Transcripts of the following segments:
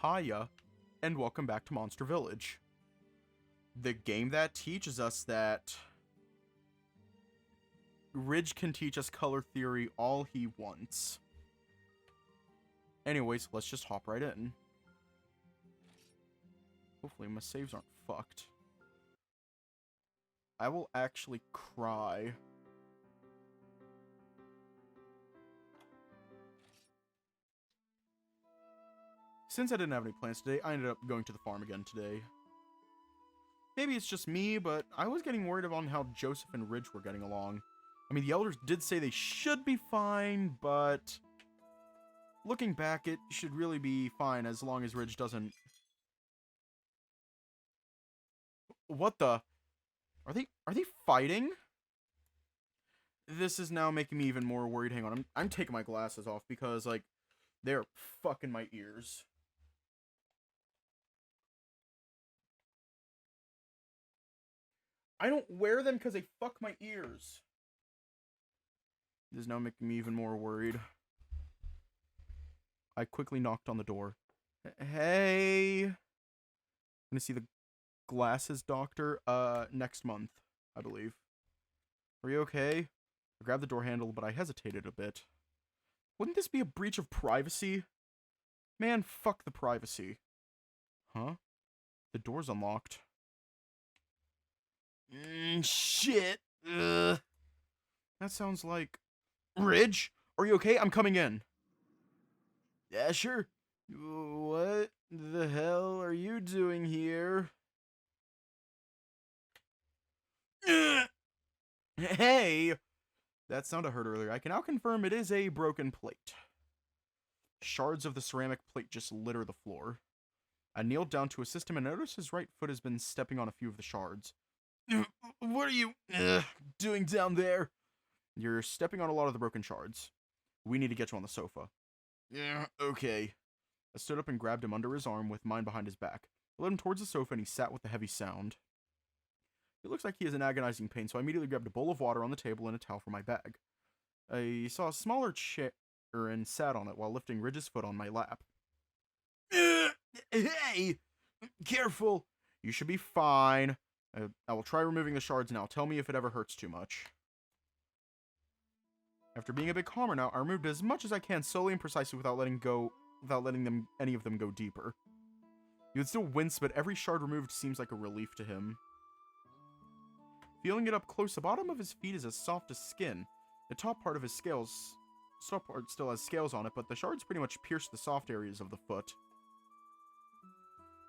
Hiya, and welcome back to Monster Village. The game that teaches us that Ridge can teach us color theory all he wants. Anyways, let's just hop right in. Hopefully my saves aren't fucked. I will actually cry. Since I didn't have any plans today, I ended up going to the farm again today. Maybe it's just me, but I was getting worried about how Joseph and Ridge were getting along. I mean, the elders did say they should be fine, but looking back, it should really be fine as long as Ridge doesn't... What the? Are they fighting? This is now making me even more worried. Hang on, I'm taking my glasses off because, like, they're fucking my ears. I don't wear them because they fuck my ears. This is now making me even more worried. I quickly knocked on the door. Hey. I'm gonna see the glasses doctor next month, I believe. Are you okay? I grabbed the door handle, but I hesitated a bit. Wouldn't this be a breach of privacy? Man, fuck the privacy. Huh? The door's unlocked. Shit. That sounds like... Ridge? Are you okay? I'm coming in. Yeah, sure. What the hell are you doing here? Hey! That sound I heard earlier. I can now confirm it is a broken plate. Shards of the ceramic plate just litter the floor. I kneeled down to assist him and noticed his right foot has been stepping on a few of the shards. What are you doing down there? You're stepping on a lot of the broken shards. We need to get you on the sofa. Yeah, okay. I stood up and grabbed him under his arm with mine behind his back. I led him towards the sofa and he sat with a heavy sound. It looks like he is in agonizing pain, so I immediately grabbed a bowl of water on the table and a towel from my bag. I saw a smaller chair and sat on it while lifting Ridge's foot on my lap. Hey! Careful! You should be fine. I will try removing the shards now. Tell me if it ever hurts too much. After being a bit calmer now, I removed as much as I can slowly and precisely without letting any of them go deeper. He would still wince, but every shard removed seems like a relief to him. Feeling it up close, the bottom of his feet is as soft as skin. The top part still has scales on it, but the shards pretty much pierce the soft areas of the foot.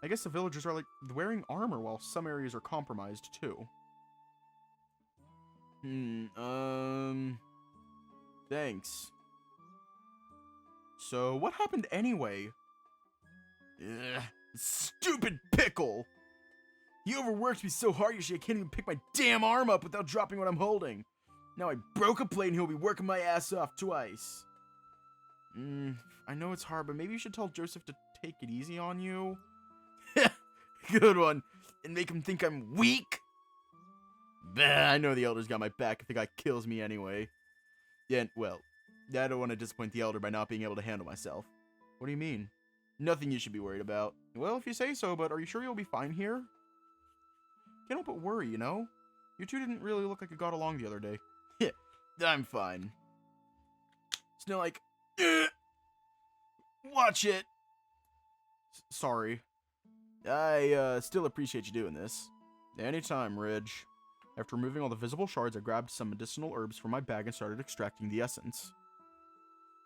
I guess the villagers are like wearing armor while some areas are compromised too. Thanks. So, what happened anyway? Ugh, stupid pickle! He overworked me so hard yesterday I can't even pick my damn arm up without dropping what I'm holding. Now I broke a plate and he'll be working my ass off twice. I know it's hard, but maybe you should tell Joseph to take it easy on you. Good one. And make him think I'm weak? Bah, I know the elder's got my back if the guy kills me anyway. Yeah, well, I don't want to disappoint the elder by not being able to handle myself. What do you mean? Nothing you should be worried about. Well, if you say so, but are you sure you'll be fine here? Can't help but worry, you know? You two didn't really look like you got along the other day. Yeah, I'm fine. It's not like... Watch it! Sorry. I still appreciate you doing this. Anytime, Ridge. After removing all the visible shards, I grabbed some medicinal herbs from my bag and started extracting the essence.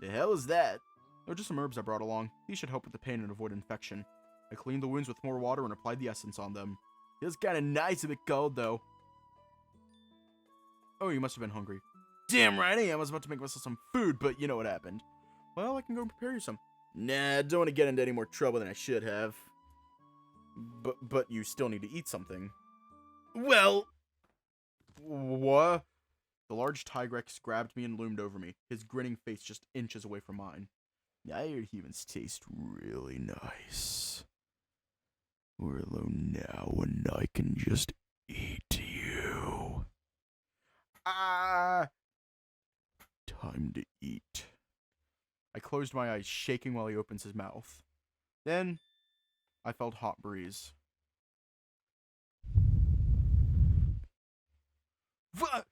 The hell is that? They're just some herbs I brought along. These should help with the pain and avoid infection. I cleaned the wounds with more water and applied the essence on them. Feels kinda nice a bit cold, though. Oh, you must have been hungry. Damn right I am. I was about to make myself some food, but you know what happened. Well, I can go and prepare you some. Nah, don't want to get into any more trouble than I should have. But you still need to eat something. Well... What? The large Tigrex grabbed me and loomed over me, his grinning face just inches away from mine. I hear humans taste really nice. We're alone now and I can just eat you. Time to eat. I closed my eyes, shaking while he opens his mouth. Then, I felt hot breeze. What?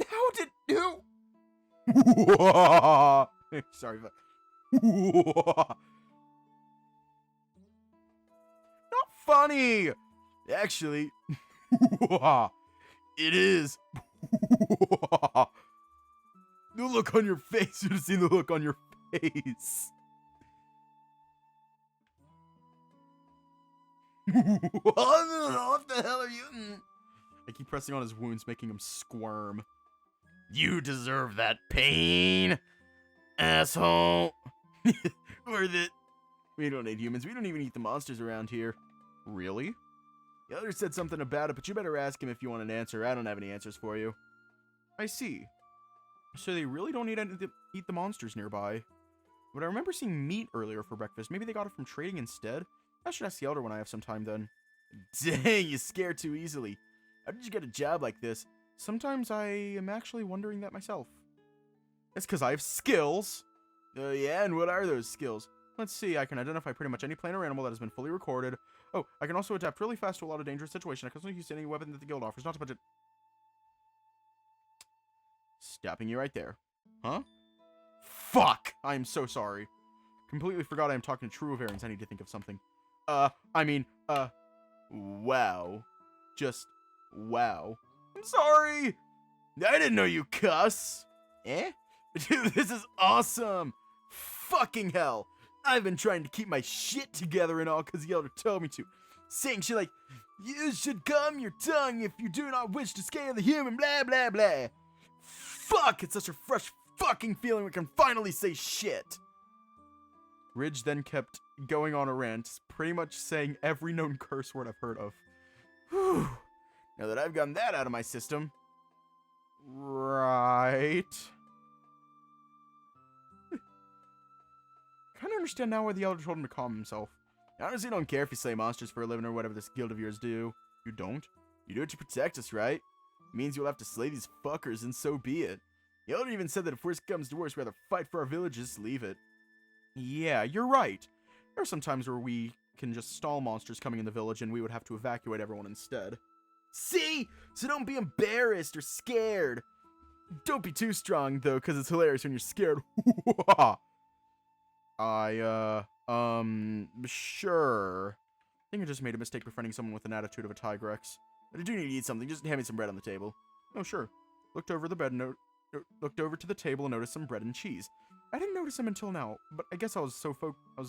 How did you? Sorry, but not funny. Actually, it is. The look on your face. You should have seen the look on your face. What the hell are you? I keep pressing on his wounds, making him squirm. You deserve that pain, asshole. Worth it. We don't need humans. We don't even eat the monsters around here. Really? The other said something about it, but you better ask him if you want an answer. I don't have any answers for you. I see. So they really don't need to eat the monsters nearby. But I remember seeing meat earlier for breakfast. Maybe they got it from trading instead? I should ask the elder when I have some time then. Dang, you scare too easily. How did you get a job like this? Sometimes I am actually wondering that myself. It's because I have skills. Yeah, and what are those skills? Let's see, I can identify pretty much any plant or animal that has been fully recorded. Oh, I can also adapt really fast to a lot of dangerous situations. I can also use any weapon that the guild offers, not to budget. Stopping you right there. Huh? Fuck! I am so sorry. Completely forgot I am talking to true variants. I need to think of something. Wow. Just, wow. I'm sorry! I didn't know you cuss! Eh? Dude, this is awesome! Fucking hell! I've been trying to keep my shit together and all because the elder told me to. Saying shit like, you should calm your tongue if you do not wish to scare the human, blah blah blah. Fuck! It's such a fresh fucking feeling we can finally say shit! Ridge then kept going on a rant, pretty much saying every known curse word I've heard of. Whew. Now that I've gotten that out of my system. Right. Kind of understand now why the elder told him to calm himself. I honestly don't care if you slay monsters for a living or whatever this guild of yours do. You don't? You do it to protect us, right? It means you'll have to slay these fuckers, and so be it. The elder even said that if worse comes to worse, we'd rather fight for our villages, leave it. Yeah, you're right. There are some times where we can just stall monsters coming in the village and we would have to evacuate everyone instead. See? So don't be embarrassed or scared. Don't be too strong, though, because it's hilarious when you're scared. Sure. I think I just made a mistake befriending someone with an attitude of a Tigrex. But I do need to eat something. Just hand me some bread on the table. Oh, sure. Looked over to the table and noticed some bread and cheese. I didn't notice him until now, but I guess I was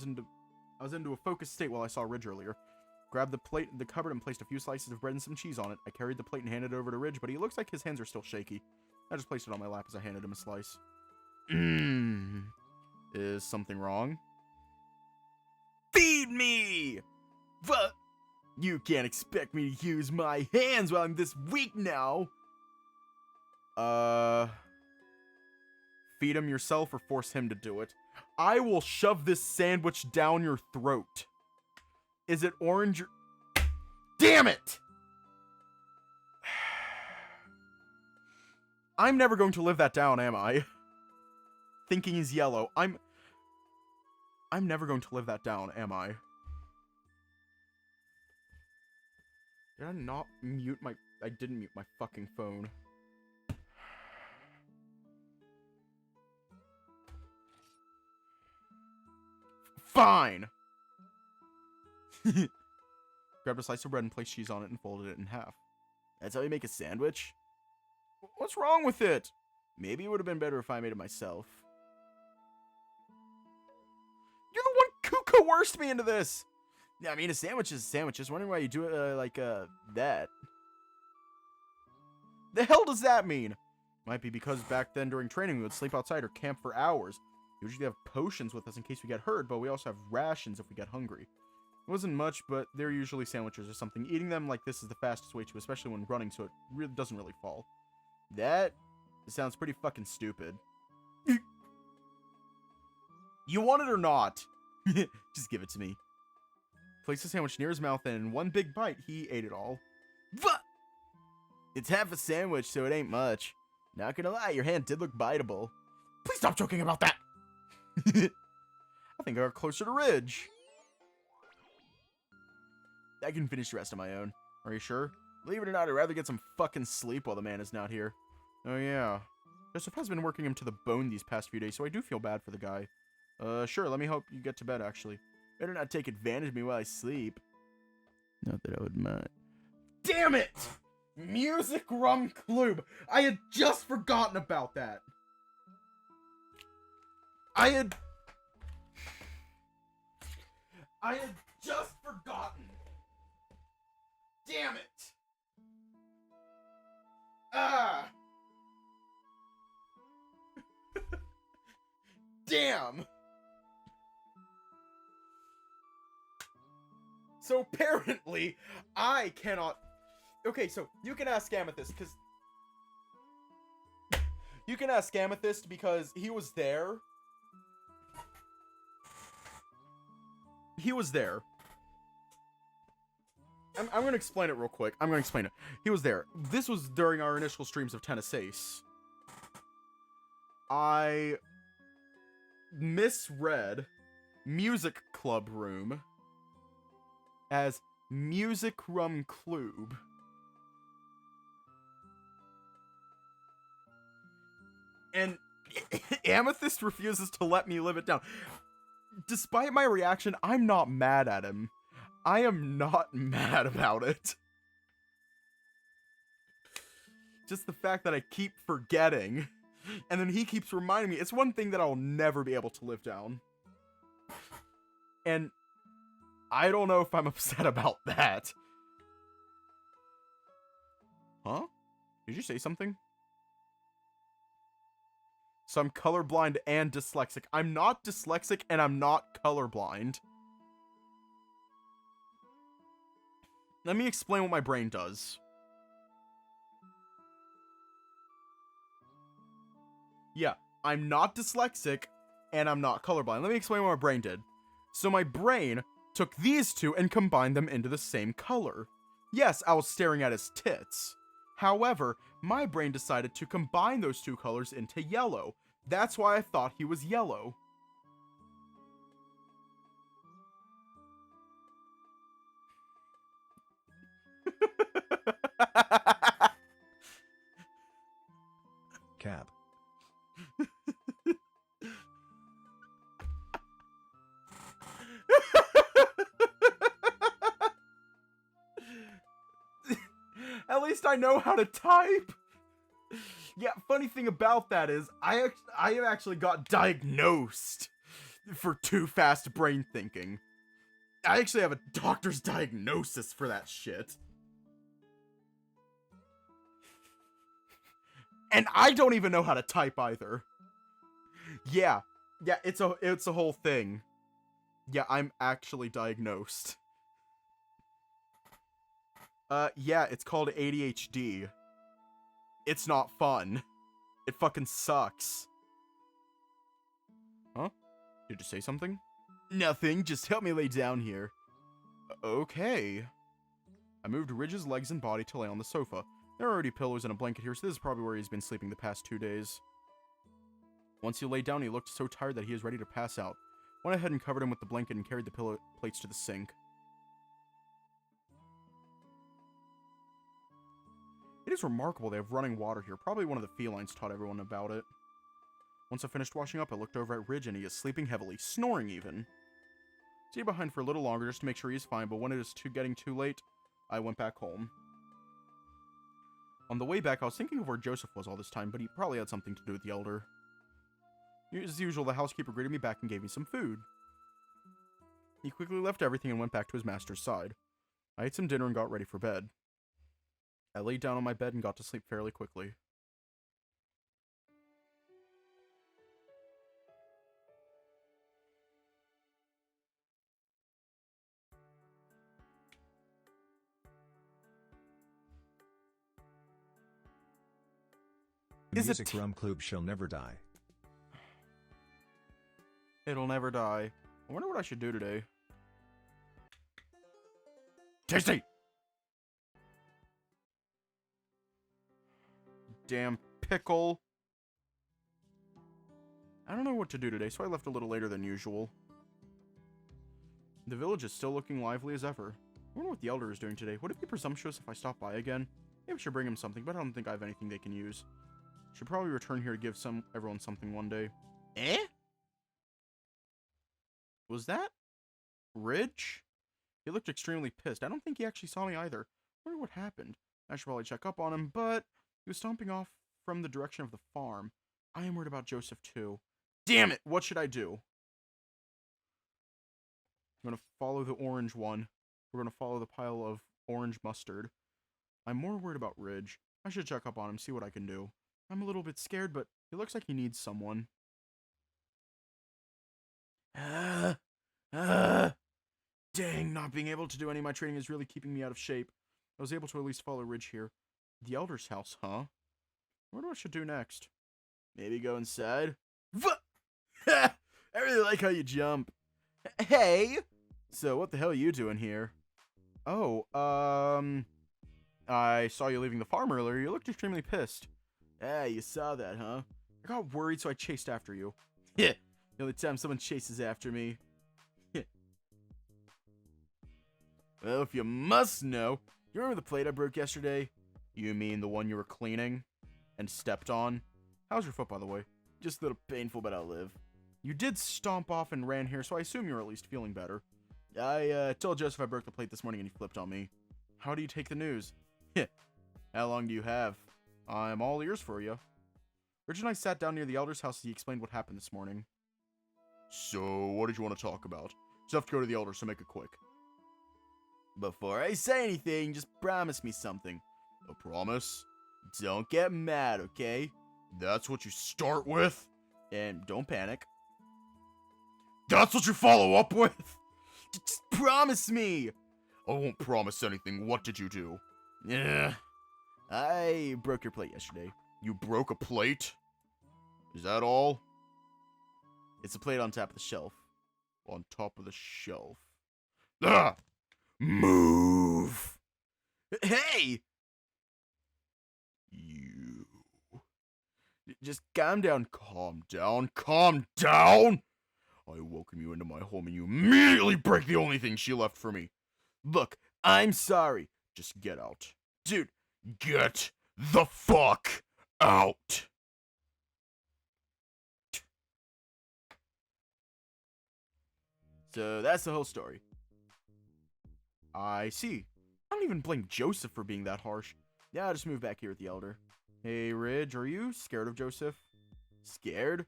into a focused state while I saw Ridge earlier. Grabbed the plate in the cupboard and placed a few slices of bread and some cheese on it. I carried the plate and handed it over to Ridge, but he looks like his hands are still shaky. I just placed it on my lap as I handed him a slice. Is something wrong? Feed me! But you can't expect me to use my hands while I'm this weak now. Feed him yourself or force him to do it. I will shove this sandwich down your throat. Is it orange or... Damn it! I'm never going to live that down, am I? Thinking he's yellow. I'm never going to live that down, am I? Did I not mute my... I didn't mute my fucking phone. Fine! Grabbed a slice of bread and placed cheese on it and folded it in half. That's how you make a sandwich? What's wrong with it? Maybe it would have been better if I made it myself. You're the one who coerced me into this! Yeah, I mean, a sandwich is a sandwich. Just wondering why you do it like that. The hell does that mean? Might be because back then during training we would sleep outside or camp for hours. We usually have potions with us in case we get hurt, but we also have rations if we get hungry. It wasn't much, but they're usually sandwiches or something. Eating them like this is the fastest way to, especially when running, so it doesn't really fall. That sounds pretty fucking stupid. You want it or not? Just give it to me. Placed the sandwich near his mouth, and in one big bite, he ate it all. But it's half a sandwich, so it ain't much. Not gonna lie, your hand did look biteable. Please stop joking about that! I think I got closer to Ridge. I can finish the rest on my own. Are you sure? Believe it or not, I'd rather get some fucking sleep while the man is not here. Oh yeah. Joseph has been working him to the bone these past few days, so I do feel bad for the guy. Sure, let me help you get to bed, actually. Better not take advantage of me while I sleep. Not that I would mind. Damn it! Music Rum Club! I had just forgotten about that! I had just forgotten. Damn it! Ah! Damn! So apparently, I cannot... Okay, so you can ask Amethyst, because... You can ask Amethyst because he was there. He was there. I'm going to explain it real quick. I'm going to explain it. He was there. This was during our initial streams of Tennis Ace. I misread Music Club Room as Music Rum Club. And Amethyst refuses to let me live it down. Despite my reaction, I'm not mad at him. I am not mad about it. Just the fact that I keep forgetting. And then he keeps reminding me. It's one thing that I'll never be able to live down. And I don't know if I'm upset about that. Huh? Did you say something? So I'm colorblind and dyslexic. I'm not dyslexic and I'm not colorblind. Let me explain what my brain does. Yeah, I'm not dyslexic and I'm not colorblind. Let me explain what my brain did. So my brain took these two and combined them into the same color. Yes, I was staring at his tits. However, my brain decided to combine those two colors into yellow. That's why I thought he was yellow. Cap. At least I know how to type. Yeah, funny thing about that is I have actually got diagnosed for too fast brain thinking. I actually have a doctor's diagnosis for that shit. And I don't even know how to type either. Yeah, it's a whole thing. Yeah, I'm actually diagnosed. Yeah, it's called ADHD. It's not fun. It fucking sucks. Huh? Did you say something? Nothing, just help me lay down here. Okay. I moved Ridge's legs and body to lay on the sofa. There are already pillows and a blanket here, so this is probably where he's been sleeping the past 2 days. Once he lay down, he looked so tired that he was ready to pass out. Went ahead and covered him with the blanket and carried the pillow plates to the sink. It is remarkable they have running water here. Probably one of the felines taught everyone about it. Once I finished washing up, I looked over at Ridge and he is sleeping heavily, snoring even. Stayed behind for a little longer just to make sure he is fine, but when it is getting too late, I went back home. On the way back, I was thinking of where Joseph was all this time, but he probably had something to do with the elder. As usual, the housekeeper greeted me back and gave me some food. He quickly left everything and went back to his master's side. I ate some dinner and got ready for bed. I laid down on my bed and got to sleep fairly quickly. The Music Rum Club shall never die. It'll never die. I wonder what I should do today. Tasty! Damn pickle. I don't know what to do today, so I left a little later than usual. The village is still looking lively as ever. I wonder what the Elder is doing today. Would it be presumptuous if I stop by again? Maybe I should bring him something, but I don't think I have anything they can use. Should probably return here to give everyone something one day. Eh? Was that Ridge? He looked extremely pissed. I don't think he actually saw me either. I wonder what happened. I should probably check up on him, but he was stomping off from the direction of the farm. I am worried about Joseph too. Damn it! What should I do? I'm gonna follow the orange one. We're gonna follow the pile of orange mustard. I'm more worried about Ridge. I should check up on him, see what I can do. I'm a little bit scared, but he looks like he needs someone. Dang, not being able to do any of my training is really keeping me out of shape. I was able to at least follow Ridge here. The Elder's house, huh? What do I should do next? Maybe go inside? I really like how you jump. Hey! So, what the hell are you doing here? Oh, I saw you leaving the farm earlier. You looked extremely pissed. Ah, you saw that, huh? I got worried, so I chased after you. Yeah, the only time someone chases after me. Well, if you must know, you remember the plate I broke yesterday? You mean the one you were cleaning and stepped on? How's your foot, by the way? Just a little painful, but I'll live. You did stomp off and ran here, so I assume you're at least feeling better. I told Joseph I broke the plate this morning and he flipped on me. How do you take the news? How long do you have? I'm all ears for you. Rich and I sat down near the Elder's house as he explained what happened this morning. So, what did you want to talk about? Just have to go to the Elder, so make it quick. Before I say anything, just promise me something. A promise? Don't get mad, okay? That's what you start with? And don't panic. That's what you follow up with? Just promise me! I won't promise anything. What did you do? Yeah, I broke your plate yesterday. You broke a plate? Is that all? It's a plate on top of the shelf. On top of the shelf. Ah! Move! Hey! You... Just calm down, calm down, calm down! I welcome you into my home and you immediately break the only thing she left for me. Look, I'm sorry. Just get out. Dude, get the fuck out! So that's the whole story. I see. I don't even blame Joseph for being that harsh. Yeah, I'll just move back here with the Elder. Hey, Ridge, are you scared of Joseph? Scared?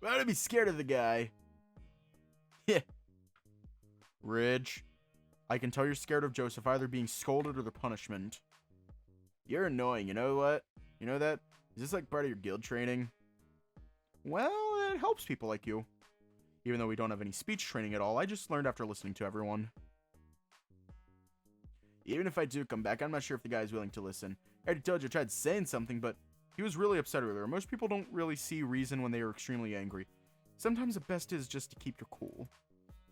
Why would I be scared of the guy? Ridge, I can tell you're scared of Joseph either being scolded or the punishment. You're annoying, you know what? You know that? Is this like part of your guild training? Well, it helps people like you. Even though we don't have any speech training at all, I just learned after listening to everyone. Even if I do come back, I'm not sure if the guy is willing to listen. I already told you I tried saying something, but he was really upset earlier. Most people don't really see reason when they are extremely angry. Sometimes the best is just to keep your cool.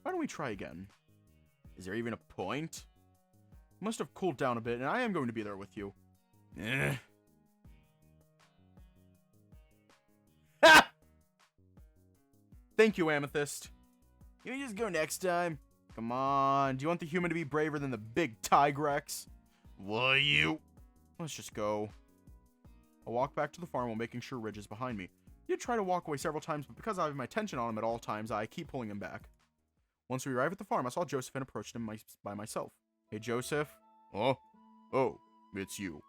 Why don't we try again? Is there even a point? Must have cooled down a bit, and I am going to be there with you. Ha! Thank you, Amethyst. Can you just go next time? Come on, do you want the human to be braver than the big Tigrex? Will you? Let's just go. I'll walk back to the farm while making sure Ridge is behind me. He did try to walk away several times, but because I have my attention on him at all times, I keep pulling him back. Once we arrived at the farm, I saw Joseph and approached him by myself. Hey, Joseph? Oh, it's you.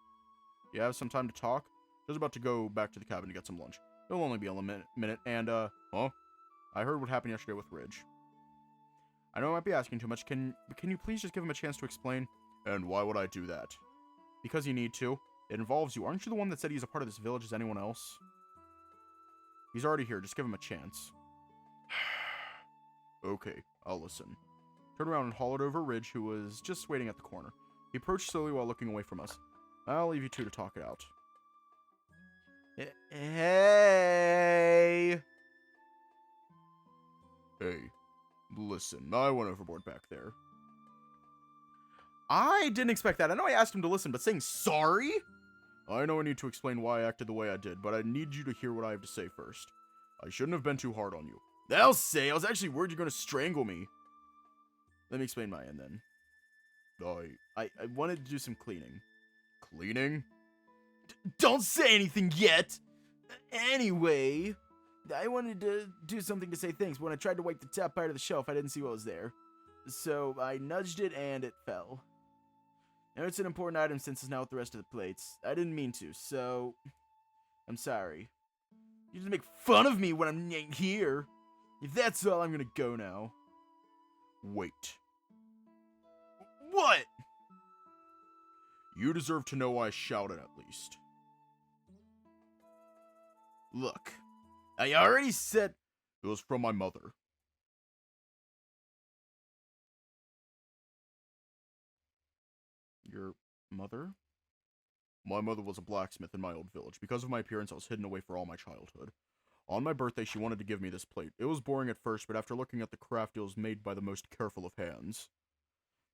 You have some time to talk? Just about to go back to the cabin to get some lunch. It'll only be a minute, and, I heard what happened yesterday with Ridge. I know I might be asking too much, but can you please just give him a chance to explain? And why would I do that? Because you need to. It involves you. Aren't you the one that said he's a part of this village as anyone else? He's already here. Just give him a chance. Okay, I'll listen. Turned around and hollered over Ridge, who was just waiting at the corner. He approached slowly while looking away from us. I'll leave you two to talk it out. Hey! Hey, listen, I went overboard back there. I didn't expect that. I know I asked him to listen, but saying sorry? I know I need to explain why I acted the way I did, but I need you to hear what I have to say first. I shouldn't have been too hard on you. I'll say, I was actually worried you're gonna strangle me. Let me explain my end then. I wanted to do some cleaning. Cleaning? Don't say anything yet! Anyway, I wanted to do something to say thanks, but when I tried to wipe the top part of the shelf, I didn't see what was there. So I nudged it and it fell. Now it's an important item since it's now with the rest of the plates. I didn't mean to, so I'm sorry. You just make fun of me when I'm here. If that's all, I'm gonna go now. Wait. What? You deserve to know I shouted at least. Look, I already said it was from my mother. Your mother? My mother was a blacksmith in my old village. Because of my appearance, I was hidden away for all my childhood. On my birthday, she wanted to give me this plate. It was boring at first, but after looking at the craft, it was made by the most careful of hands.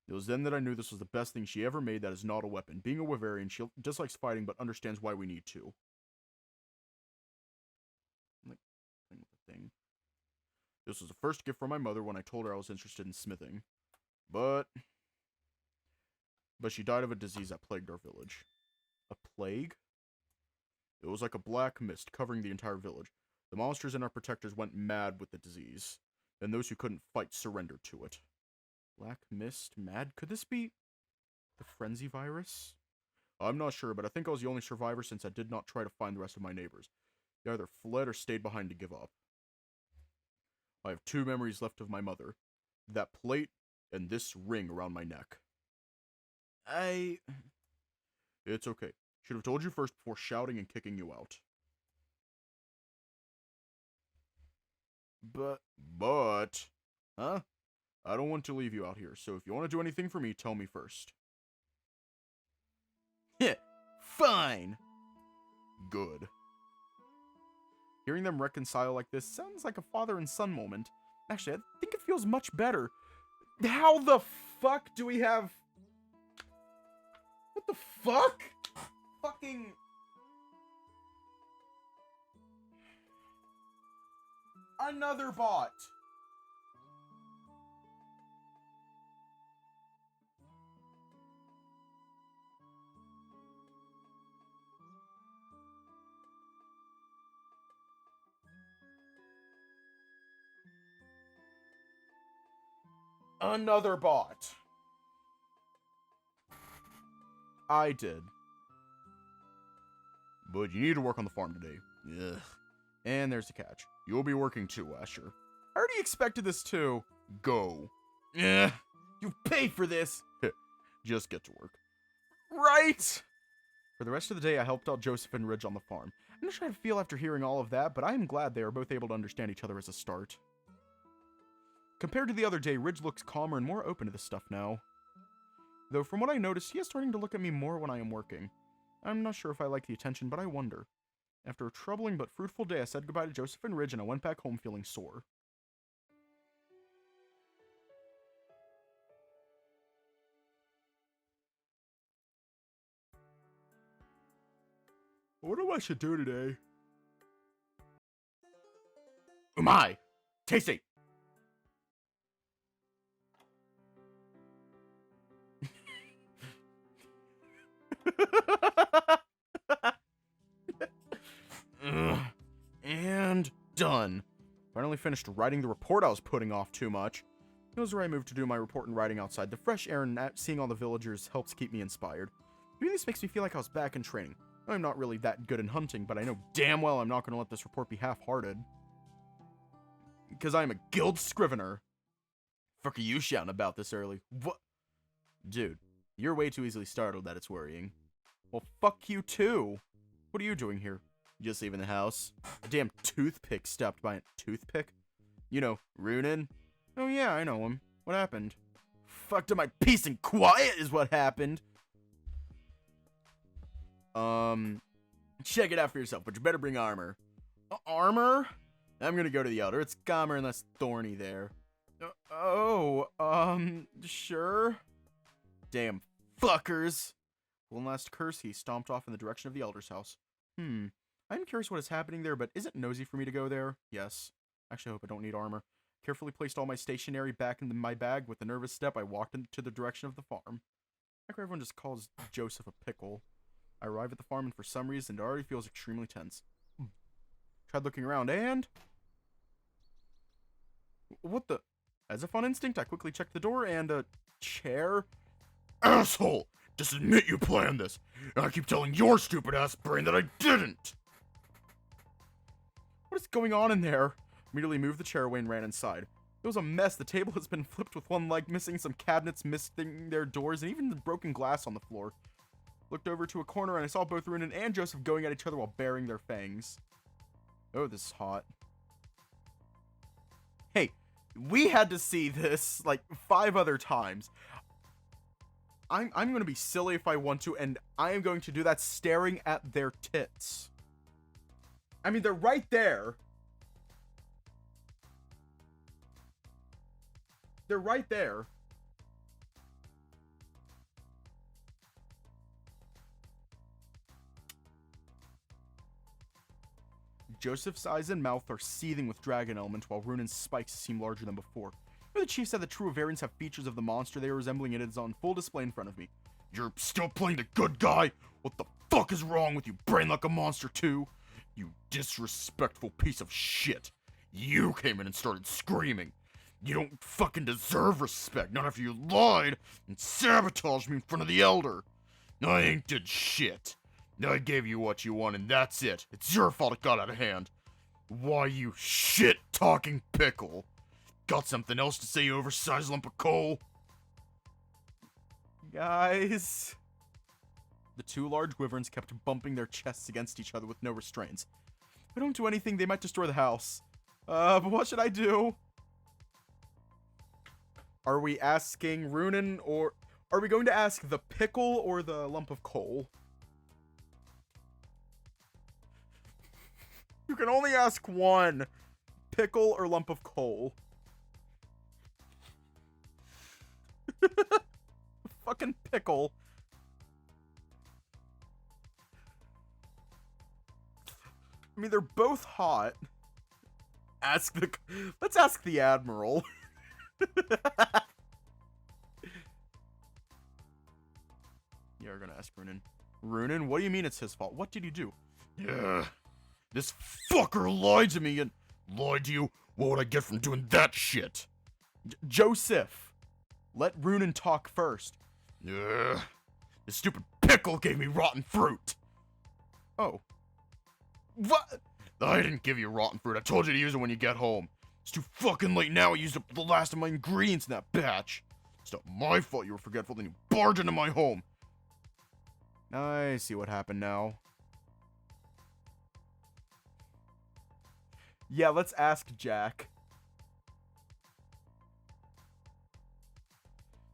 It was then that I knew this was the best thing she ever made that is not a weapon. Being a Wyverian, she dislikes fighting, but understands why we need to. I'm like, playing with the thing. This was the first gift from my mother when I told her I was interested in smithing. But she died of a disease that plagued our village. A plague? It was like a black mist covering the entire village. The monsters and our protectors went mad with the disease, and those who couldn't fight surrendered to it. Black mist? Mad? Could this be the frenzy virus? I'm not sure, but I think I was the only survivor since I did not try to find the rest of my neighbors. They either fled or stayed behind to give up. I have two memories left of my mother. That plate and this ring around my neck. It's okay. Should have told you first before shouting and kicking you out. But, huh? I don't want to leave you out here, so if you want to do anything for me, tell me first. Heh, fine! Good. Hearing them reconcile like this sounds like a father and son moment. Actually, I think it feels much better. How the fuck do we have... What the fuck? Fucking... Another bot. Another bot. I did. But you need to work on the farm today. Ugh. And there's the catch. You'll be working too, Asher. I already expected this too. Go. Ugh. You paid for this. Just get to work. Right. For the rest of the day, I helped out Joseph and Ridge on the farm. I'm not sure how to feel after hearing all of that, but I am glad they are both able to understand each other as a start. Compared to the other day, Ridge looks calmer and more open to this stuff now. Though from what I noticed, he is starting to look at me more when I am working. I'm not sure if I like the attention, but I wonder. After a troubling but fruitful day, I said goodbye to Joseph and Ridge, and I went back home feeling sore. I wonder what I should do today. Umai! Tasty! And done. Finally finished writing the report I was putting off too much. It was where I moved to do my report and writing outside. The fresh air and seeing all the villagers helps keep me inspired. Doing this makes me feel like I was back in training. I'm not really that good in hunting, but I know damn well I'm not going to let this report be half-hearted. Because I'm a guild scrivener. Fuck are you shouting about this early? What? Dude, you're way too easily startled that it's worrying. Well, fuck you too. What are you doing here? Just leaving the house. A damn toothpick stopped by a toothpick? You know, Runin? Oh yeah, I know him. What happened? Fucked up my peace and quiet is what happened. Check it out for yourself, but you better bring armor. Armor? I'm gonna go to the Elder. It's calmer and less thorny there. Sure. Damn fuckers. One last curse, he stomped off in the direction of the Elder's house. I I'm curious what is happening there, but is it nosy for me to go there? Yes. Actually, I hope I don't need armor. Carefully placed all my stationery back in my bag. With a nervous step, I walked into the direction of the farm. Like everyone just calls Joseph a pickle. I arrive at the farm, and for some reason, it already feels extremely tense. Tried looking around, and... What the... As if on instinct, I quickly checked the door, and a chair? Asshole! Just admit you planned this, and I keep telling your stupid-ass brain that I didn't! What is going on in there? Immediately moved the chair away and ran inside. It was a mess. The table has been flipped with one leg missing, some cabinets missing their doors, and even the broken glass on the floor. Looked over to a corner, and I saw both Runen and Joseph going at each other while baring their fangs. Oh, this is hot. Hey, we had to see this, like, 5 other times. I'm going to be silly if I want to, and I am going to do that staring at their tits. I mean, they're right there. They're right there. Joseph's eyes and mouth are seething with dragon element, while Runen's spikes seem larger than before. The chief said the true variants have features of the monster they are resembling, and it is on full display in front of me. You're still playing the good guy? What the fuck is wrong with you, brain like a monster too? You disrespectful piece of shit. You came in and started screaming. You don't fucking deserve respect, not after you lied and sabotaged me in front of the elder. I ain't did shit. I gave you what you want and that's it. It's your fault it got out of hand. Why, you shit-talking pickle. Got something else to say, you oversized lump of coal? Guys... The 2 large wyverns kept bumping their chests against each other with no restraints. If I don't do anything, they might destroy the house. But what should I do? Are we asking Runen, or... Are we going to ask the pickle or the lump of coal? You can only ask one. Pickle or lump of coal. Fucking pickle. I mean, they're both hot. Let's ask the Admiral. Yeah, we're gonna ask Runen. Runen, what do you mean it's his fault? What did he do? Yeah, this fucker lied to me and lied to you. What would I get from doing that shit? Joseph, let Runen talk first. Yeah, this stupid pickle gave me rotten fruit. Oh. What? I didn't give you rotten fruit. I told you to use it when you get home. It's too fucking late now. I used up the last of my ingredients in that batch. It's not my fault you were forgetful, then you barged into my home. I see what happened now. Yeah, let's ask Jack.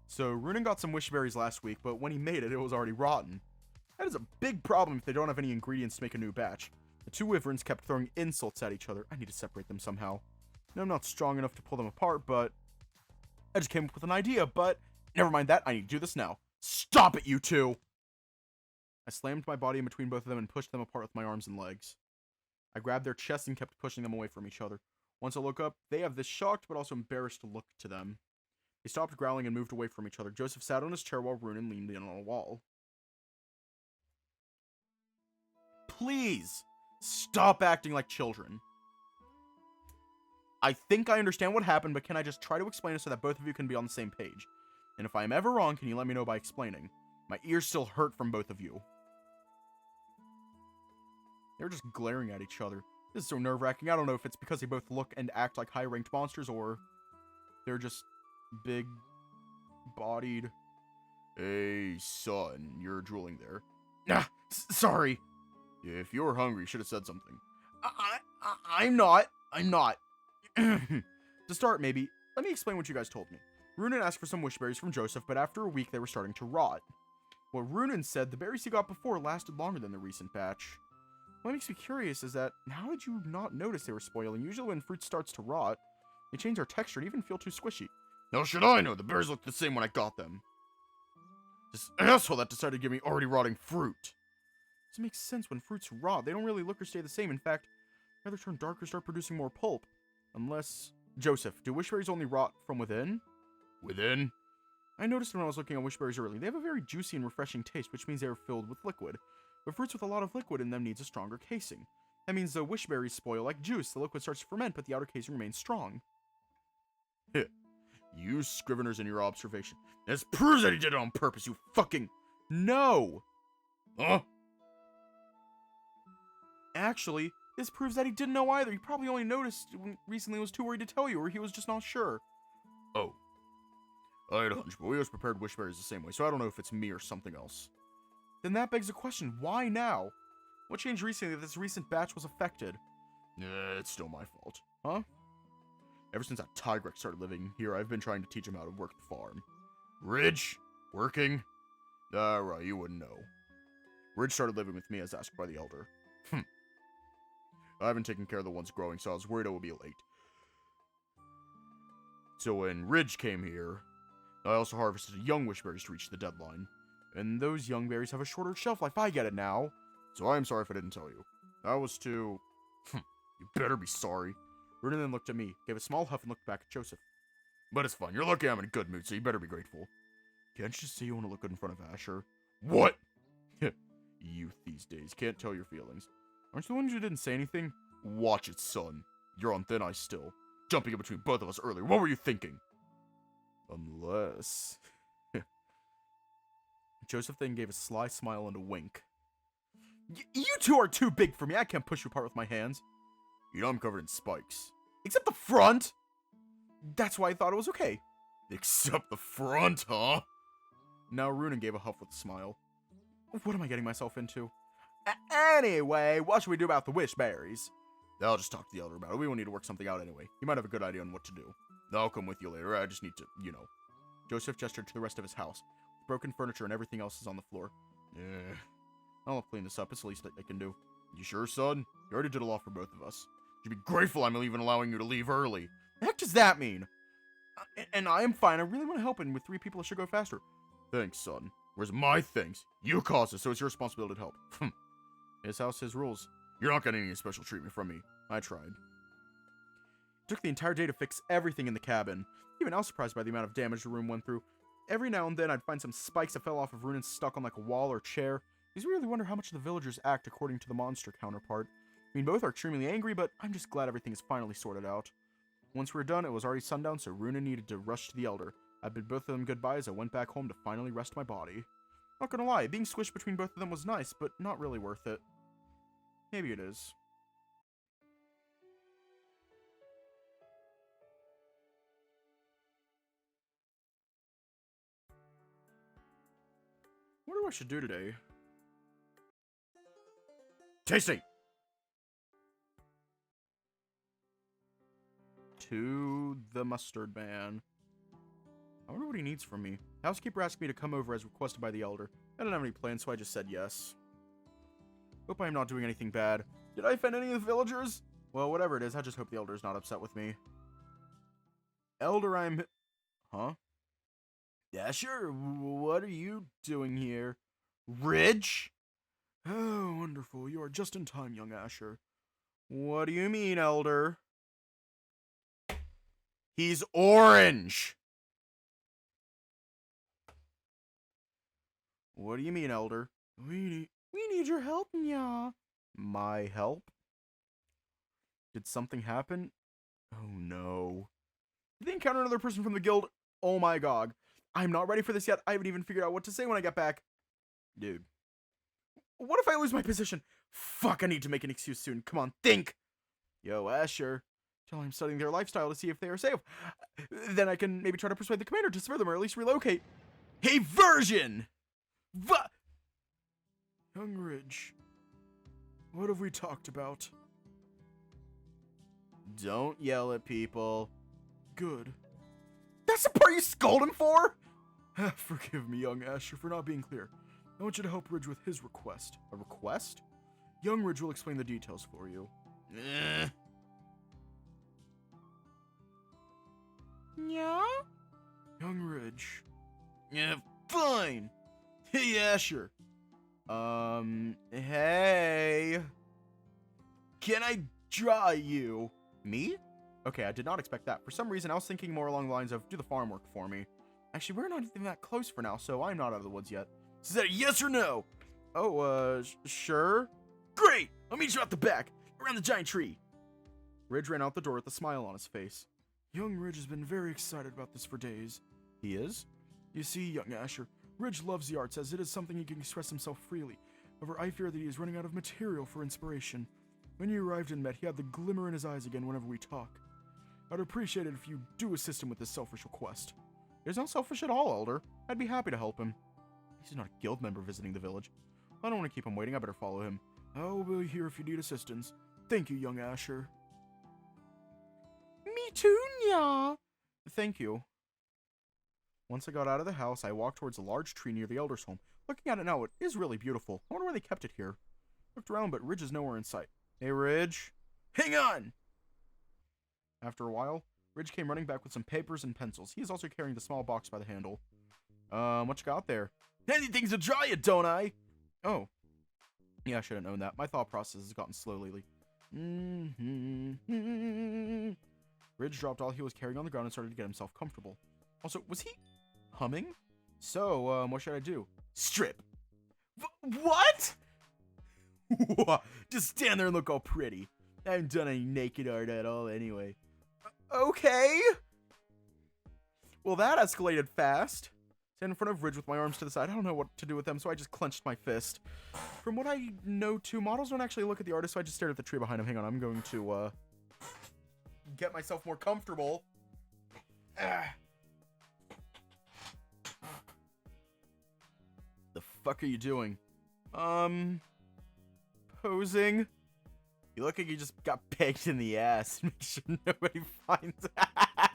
So, Runen got some wishberries last week, but when he made it, it was already rotten. That is a big problem if they don't have any ingredients to make a new batch. The 2 wyverns kept throwing insults at each other. I need to separate them somehow. No, I'm not strong enough to pull them apart, but... I just came up with an idea, but... Never mind that, I need to do this now. Stop it, you 2! I slammed my body in between both of them and pushed them apart with my arms and legs. I grabbed their chests and kept pushing them away from each other. Once I look up, they have this shocked but also embarrassed look to them. They stopped growling and moved away from each other. Joseph sat on his chair while Runen leaned in on a wall. Please! Stop acting like children. I think I understand what happened, but can I just try to explain it so that both of you can be on the same page? And if I am ever wrong, can you let me know by explaining? My ears still hurt from both of you. They're just glaring at each other. This is so nerve-wracking. I don't know if it's because they both look and act like high-ranked monsters, or they're just big-bodied. Hey, son, you're drooling there. Nah, sorry. If you were hungry, you should have said something. I'm not. To start, maybe, let me explain what you guys told me. Runen asked for some wishberries from Joseph, but after a week, they were starting to rot. What Runen said, the berries he got before lasted longer than the recent batch. What makes me curious is that, how did you not notice they were spoiling? Usually when fruit starts to rot, they change their texture and even feel too squishy. How should I know? The berries looked the same when I got them. This asshole that decided to give me already rotting fruit. This makes sense. When fruits rot, they don't really look or stay the same. In fact, they either turn dark or start producing more pulp. Unless... Joseph, do wishberries only rot from within? Within? I noticed when I was looking at wishberries earlier, they have a very juicy and refreshing taste, which means they are filled with liquid. But fruits with a lot of liquid in them needs a stronger casing. That means the wishberries spoil like juice. The liquid starts to ferment, but the outer casing remains strong. You Scriveners in your observation. This proves that he did it on purpose, you fucking... No! Huh? Actually, this proves that he didn't know either. He probably only noticed recently and was too worried to tell you, or he was just not sure. Oh. I had a hunch, but we always prepared wishberries the same way, so I don't know if it's me or something else. Then that begs the question, why now? What changed recently that this recent batch was affected? It's still my fault. Huh? Ever since that Tigrex started living here, I've been trying to teach him how to work the farm. Ridge? Working? Right, you wouldn't know. Ridge started living with me as asked by the elder. I haven't taken care of the ones growing, so I was worried I would be late. So when Ridge came here, I also harvested young wishberries to reach the deadline. And those young berries have a shorter shelf life, I get it now. So I am sorry if I didn't tell you. That was too... You better be sorry. Runen then looked at me, gave a small huff, and looked back at Joseph. But it's fine, you're lucky I'm in a good mood, so you better be grateful. Can't you just say you want to look good in front of Asher? What? Youth these days can't tell your feelings. Aren't you the ones who didn't say anything? Watch it, son. You're on thin ice still. Jumping in between both of us earlier. What were you thinking? Unless... Joseph then gave a sly smile and a wink. You two are too big for me. I can't push you apart with my hands. You know I'm covered in spikes. Except the front! That's why I thought it was okay. Except the front, huh? Now Runen gave a huff with a smile. What am I getting myself into? Anyway, what should we do about the wishberries? I'll just talk to the elder about it. We will need to work something out anyway. He might have a good idea on what to do. I'll come with you later. I just need to, you know. Joseph gestured to the rest of his house. Broken furniture and everything else is on the floor. I'll clean this up. It's the least I can do. You sure, son? You already did a lot for both of us. You should be grateful I'm even allowing you to leave early. The heck does that mean? And I am fine. I really want to help, and with 3 people it should go faster. Thanks, son. Where's my things? You caused it, so it's your responsibility to help. His house, his rules. You're not getting any special treatment from me. I tried. It took the entire day to fix everything in the cabin. Even I was surprised by the amount of damage the room went through. Every now and then I'd find some spikes that fell off of Runen stuck on like a wall or chair. These really wonder how much the villagers act according to the monster counterpart. I mean, both are extremely angry, but I'm just glad everything is finally sorted out. Once we were done, it was already sundown, so Runen needed to rush to the elder. I bid both of them goodbye as I went back home to finally rest my body. Not gonna lie, being squished between both of them was nice, but not really worth it. Maybe it is. What I should do today? Tasty! To the mustard man. I wonder what he needs from me. Housekeeper asked me to come over as requested by the elder. I didn't have any plans, so I just said yes. Hope I am not doing anything bad. Did I offend any of the villagers? Well, whatever it is, I just hope the elder is not upset with me. Elder, I'm... Huh? Yeah, sure. What are you doing here? Ridge? Oh, wonderful. You are just in time, young Asher. What do you mean, Elder? He's orange! What do you mean, Elder? We need your help, nya. My help? Did something happen? Oh, no. Did they encounter another person from the guild? Oh my god. I'm not ready for this yet. I haven't even figured out what to say when I get back. Dude. What if I lose my position? Fuck, I need to make an excuse soon. Come on, think! Yo, Asher. Tell I'm studying their lifestyle to see if they are safe. Then I can maybe try to persuade the commander to spare them or at least relocate. Hey, version! Young Ridge. What have we talked about? Don't yell at people. Good. That's the part you scold him for? Forgive me, young Asher, for not being clear. I want you to help Ridge with his request. A request? Young Ridge will explain the details for you. Yeah? Young Ridge. Yeah, fine. Hey, Asher. Hey. Can I draw you? Me? Okay, I did not expect that. For some reason, I was thinking more along the lines of do the farm work for me. Actually, we're not even that close for now, so I'm not out of the woods yet. Is that a yes or no? Oh, sure. Great! I'll meet you out the back, around the giant tree. Ridge ran out the door with a smile on his face. Young Ridge has been very excited about this for days. He is? You see, young Asher, Ridge loves the arts as it is something he can express himself freely. However, I fear that he is running out of material for inspiration. When you arrived and met, he had the glimmer in his eyes again whenever we talk. I'd appreciate it if you do assist him with this selfish request. He's not selfish at all, Elder. I'd be happy to help him. He's not a guild member visiting the village. I don't want to keep him waiting. I better follow him. I'll be here if you need assistance. Thank you, young Asher. Me too, nya. Thank you. Once I got out of the house, I walked towards a large tree near the Elder's home. Looking at it now, it is really beautiful. I wonder where they kept it here. Looked around, but Ridge is nowhere in sight. Hey, Ridge. Hang on! After a while, Ridge came running back with some papers and pencils. He is also carrying the small box by the handle. What you got there? Anything to draw you, don't I? Oh. Yeah, I should have known that. My thought process has gotten slow lately. Ridge dropped all he was carrying on the ground and started to get himself comfortable. Also, was he humming? So, what should I do? Strip. What? Just stand there and look all pretty. I haven't done any naked art at all anyway. Okay. Well, that escalated fast. Stand in front of Ridge with my arms to the side. I don't know what to do with them, so I just clenched my fist. From what I know, too, models don't actually look at the artist, so I just stared at the tree behind him. Hang on, I'm going to, get myself more comfortable. The fuck are you doing? Posing? You look like you just got pegged in the ass. Make sure nobody finds out.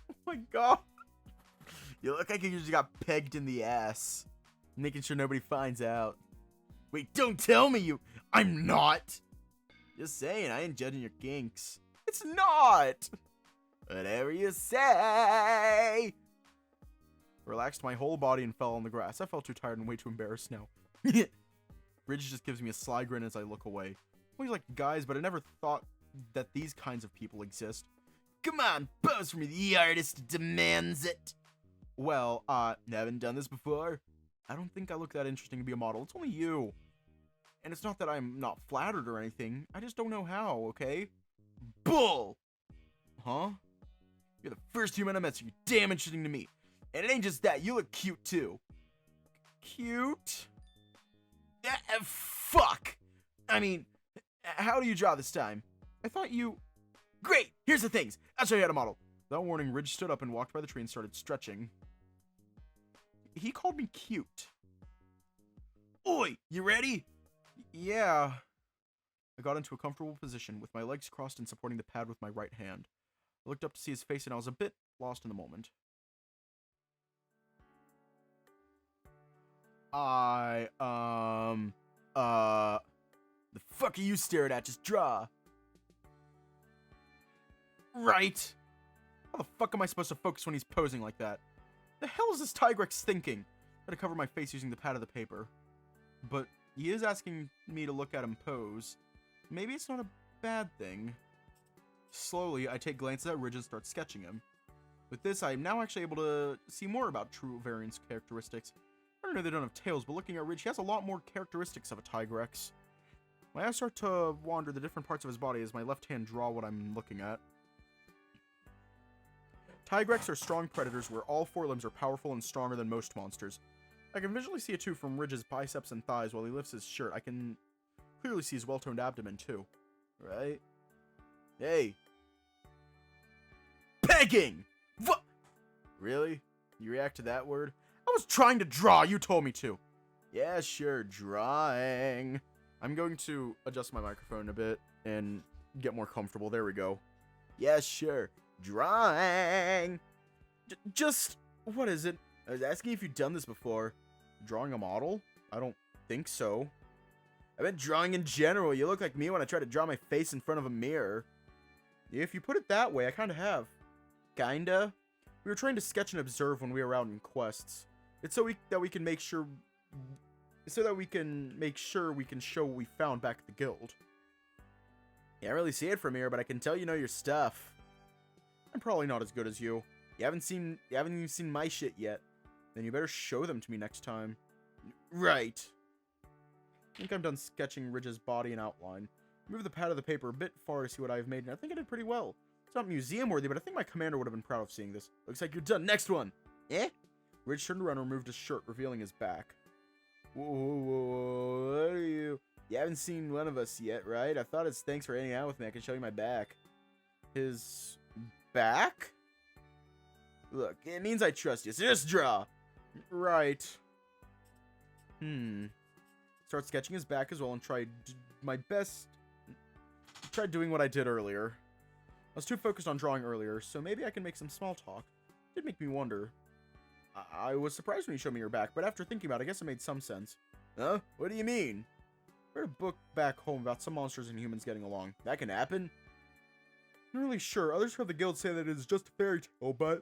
Oh my god. You look like you just got pegged in the ass. Making sure nobody finds out. Wait, don't tell me you... I'm not! Just saying, I ain't judging your kinks. It's not! Whatever you say! Relaxed my whole body and fell on the grass. I felt too tired and way too embarrassed now. Ridge just gives me a sly grin as I look away. Always like guys, but I never thought that these kinds of people exist. Come on, pose for me, the artist demands it! Well, haven't done this before. I don't think I look that interesting to be a model. It's only you. And it's not that I'm not flattered or anything. I just don't know how, okay? Bull! Huh? You're the first human I met, so you're damn interesting to me. And it ain't just that, you look cute too. Cute? Fuck! I mean, how do you draw this time? I thought you... Great! Here's the things. I'll show you how to model. Without warning, Ridge stood up and walked by the tree and started stretching. He called me cute. Oi! You ready? Yeah. I got into a comfortable position, with my legs crossed and supporting the pad with my right hand. I looked up to see his face and I was a bit lost in the moment. The fuck are you staring at? Just draw. Right. How the fuck am I supposed to focus when he's posing like that? The hell is this Tigrex thinking? I'm gonna cover my face using the pad of the paper. But he is asking me to look at him pose. Maybe it's not a bad thing. Slowly, I take glances at Ridge and start sketching him. With this, I am now actually able to see more about true variance characteristics. I don't know they don't have tails, but looking at Ridge, he has a lot more characteristics of a Tigrex. My eyes start to wander the different parts of his body as my left hand draw what I'm looking at. Tigrex are strong predators where all four limbs are powerful and stronger than most monsters. I can visually see it too from Ridge's biceps and thighs while he lifts his shirt. I can clearly see his well-toned abdomen too. Right? Hey. Pegging! What? Really? You react to that word? I was trying to draw, you told me to. Yeah, sure, drawing. I'm going to adjust my microphone a bit and get more comfortable. There we go. Yeah, sure. Drawing. Just, what is it? I was asking if you've done this before. Drawing a model? I don't think so. I meant drawing in general. You look like me when I try to draw my face in front of a mirror. If you put it that way, I kind of have. Kinda. We were trying to sketch and observe when we were out in quests. It's so that we can make sure we can show what we found back at the guild. Can't really see it from here, but I can tell you know your stuff. I'm probably not as good as you. You haven't even seen my shit yet. Then you better show them to me next time. Right. I think I'm done sketching Ridge's body and outline. Move the pad of the paper a bit far to see what I've made, and I think I did pretty well. It's not museum worthy, but I think my commander would have been proud of seeing this. Looks like you're done. Next one. Eh? Ridge turned around and removed his shirt, revealing his back. Whoa, what are you? You haven't seen one of us yet, right? I thought it's thanks for hanging out with me. I can show you my back. His back? Look, it means I trust you, so just draw. Right. Start sketching his back as well and tried my best. Tried doing what I did earlier. I was too focused on drawing earlier, so maybe I can make some small talk. It did make me wonder. I was surprised when you showed me your back, but after thinking about it, I guess it made some sense. Huh? What do you mean? I read a book back home about some monsters and humans getting along. That can happen? I'm not really sure. Others from the guild say that it is just a fairy tale, but...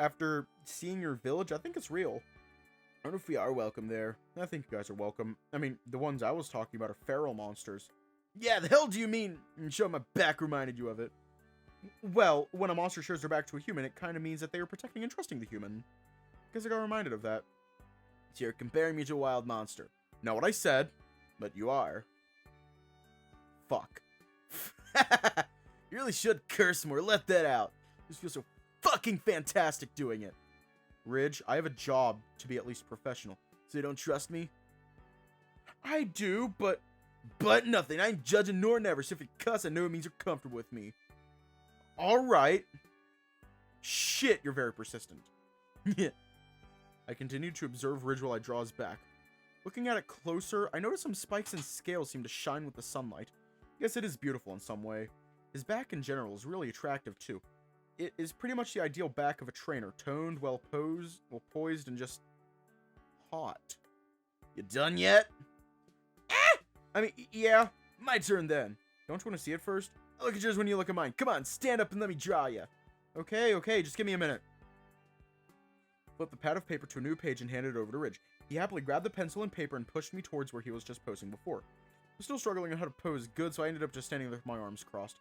After seeing your village, I think it's real. I don't know if we are welcome there. I think you guys are welcome. I mean, the ones I was talking about are feral monsters. Yeah, the hell do you mean? Showing my back reminded you of it. Well, when a monster shows their back to a human, it kind of means that they are protecting and trusting the human. Guess I got reminded of that. So you're comparing me to a wild monster. Not what I said, but you are. Fuck. You really should curse more. Let that out. This feels so fucking fantastic doing it. Ridge, I have a job to be at least professional. So you don't trust me? I do, but nothing. I ain't judging nor never, so if you cuss, I know it means you're comfortable with me. Alright. Shit, you're very persistent. I continue to observe Ridge while I draw his back. Looking at it closer, I notice some spikes and scales seem to shine with the sunlight. Yes, it is beautiful in some way. His back in general is really attractive too. It is pretty much the ideal back of a trainer. Toned, well poised, and just hot. You done yet? I mean, yeah, my turn then. Don't you want to see it first? I'll look at yours when you look at mine. Come on, stand up and let me draw you. Okay, just give me a minute. Flip the pad of paper to a new page and handed it over to Ridge. He happily grabbed the pencil and paper and pushed me towards where he was just posing before. I was still struggling on how to pose good, so I ended up just standing there with my arms crossed.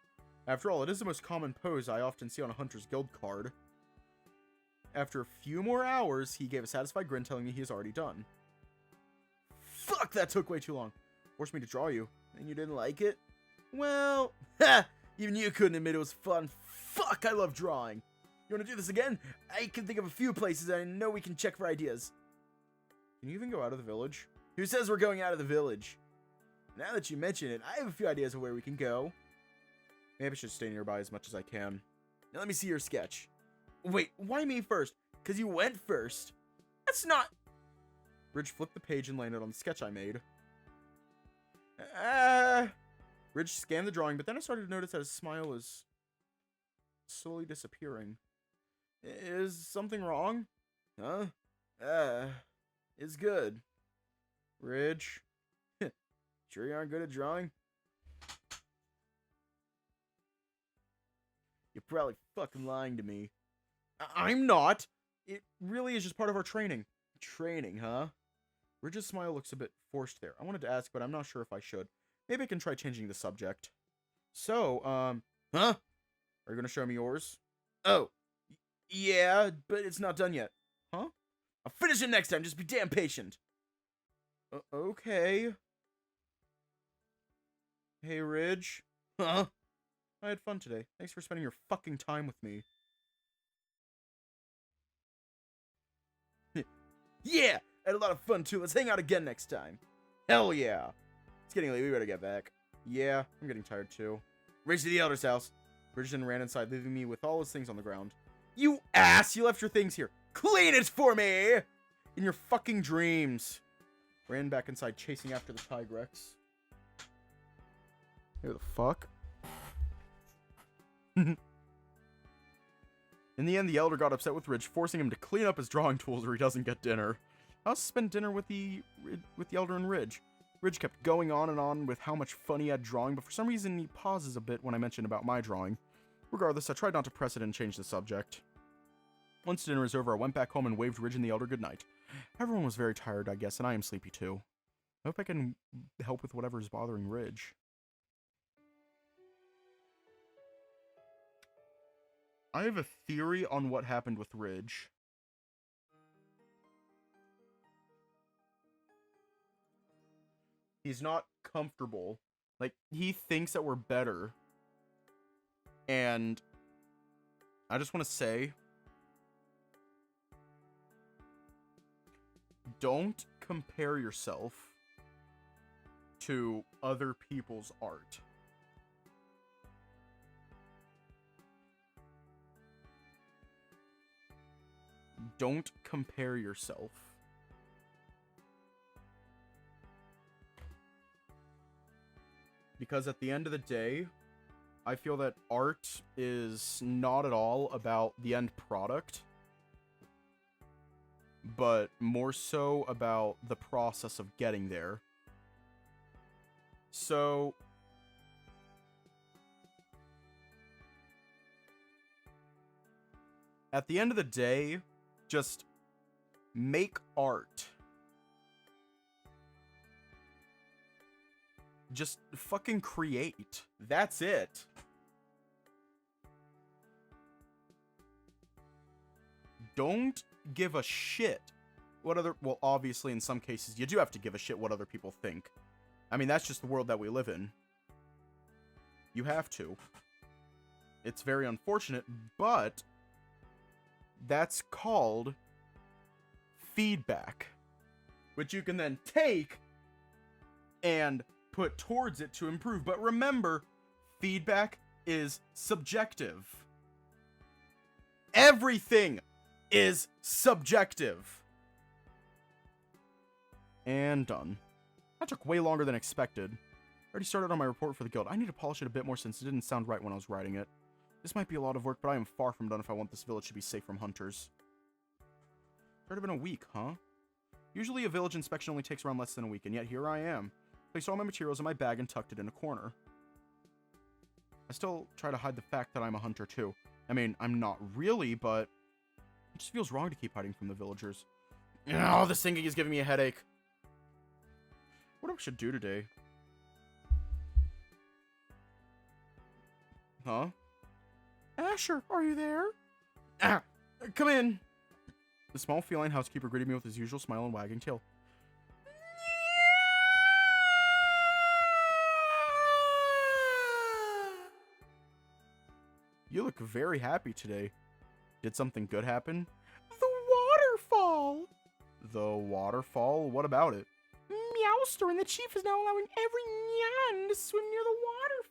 After all, it is the most common pose I often see on a Hunter's Guild card. After a few more hours, he gave a satisfied grin telling me he is already done. Fuck, that took way too long. Forced me to draw you. And you didn't like it? Well, even you couldn't admit it was fun. Fuck, I love drawing. You want to do this again? I can think of a few places I know we can check for ideas. Can you even go out of the village? Who says we're going out of the village? Now that you mention it, I have a few ideas of where we can go. Maybe I should stay nearby as much as I can. Now let me see your sketch. Wait, why me first? Because you went first. That's not... Ridge flipped the page and landed on the sketch I made. Ridge scanned the drawing, but then I started to notice that his smile is slowly disappearing. Is something wrong? Huh? It's good. Ridge. Sure you aren't good at drawing? You're probably fucking lying to me. I'm not. It really is just part of our training. Training, huh? Ridge's smile looks a bit forced there. I wanted to ask, but I'm not sure if I should. Maybe I can try changing the subject. So, huh? Are you gonna show me yours? Oh, yeah, but it's not done yet. Huh? I'll finish it next time. Just be damn patient. Okay. Hey, Ridge. Huh? I had fun today. Thanks for spending your fucking time with me. Yeah! I had a lot of fun too. Let's hang out again next time. Hell yeah. It's getting late. We better get back. Yeah, I'm getting tired too. Race to the Elder's house. Bridgerton ran inside, leaving me with all his things on the ground. You ass! You left your things here. Clean it for me! In your fucking dreams. Ran back inside, chasing after the Tigrex. Who the fuck? In the end, the Elder got upset with Ridge, forcing him to clean up his drawing tools or he doesn't get dinner. I'll spend dinner with the Elder and Ridge. Ridge kept going on and on with how much fun he had drawing, but for some reason he pauses a bit when I mention about my drawing. Regardless, I tried not to press it and change the subject. Once dinner was over, I went back home and waved Ridge and the Elder goodnight. Everyone was very tired, I guess, and I am sleepy too. I hope I can help with whatever is bothering Ridge. I have a theory on what happened with Ridge. He's not comfortable. Like, he thinks that we're better. And I just want to say, don't compare yourself to other people's art. Don't compare yourself. Because at the end of the day, I feel that art is not at all about the end product, but more so about the process of getting there. So, at the end of the day, just make art. Just fucking create. That's it. Don't give a shit what other... Well, obviously, in some cases, you do have to give a shit what other people think. I mean, that's just the world that we live in. You have to. It's very unfortunate, but that's called feedback, which you can then take and put towards it to improve. But remember, feedback is subjective. Everything is subjective. And done. That took way longer than expected. I already started on my report for the guild. I need to polish it a bit more since it didn't sound right when I was writing it. This might be a lot of work, but I am far from done if I want this village to be safe from hunters. It's already been a week, huh? Usually a village inspection only takes around less than a week, and yet here I am. Placed all my materials in my bag and tucked it in a corner. I still try to hide the fact that I'm a hunter too. I mean, I'm not really, but it just feels wrong to keep hiding from the villagers. Oh, this thinking is giving me a headache. What I should do today? Huh? Asher, are you there? Ah, come in. The small feline housekeeper greeted me with his usual smile and wagging tail. You look very happy today. Did something good happen? The waterfall! The waterfall? What about it? Meowster and the chief is now allowing every nyan to swim near the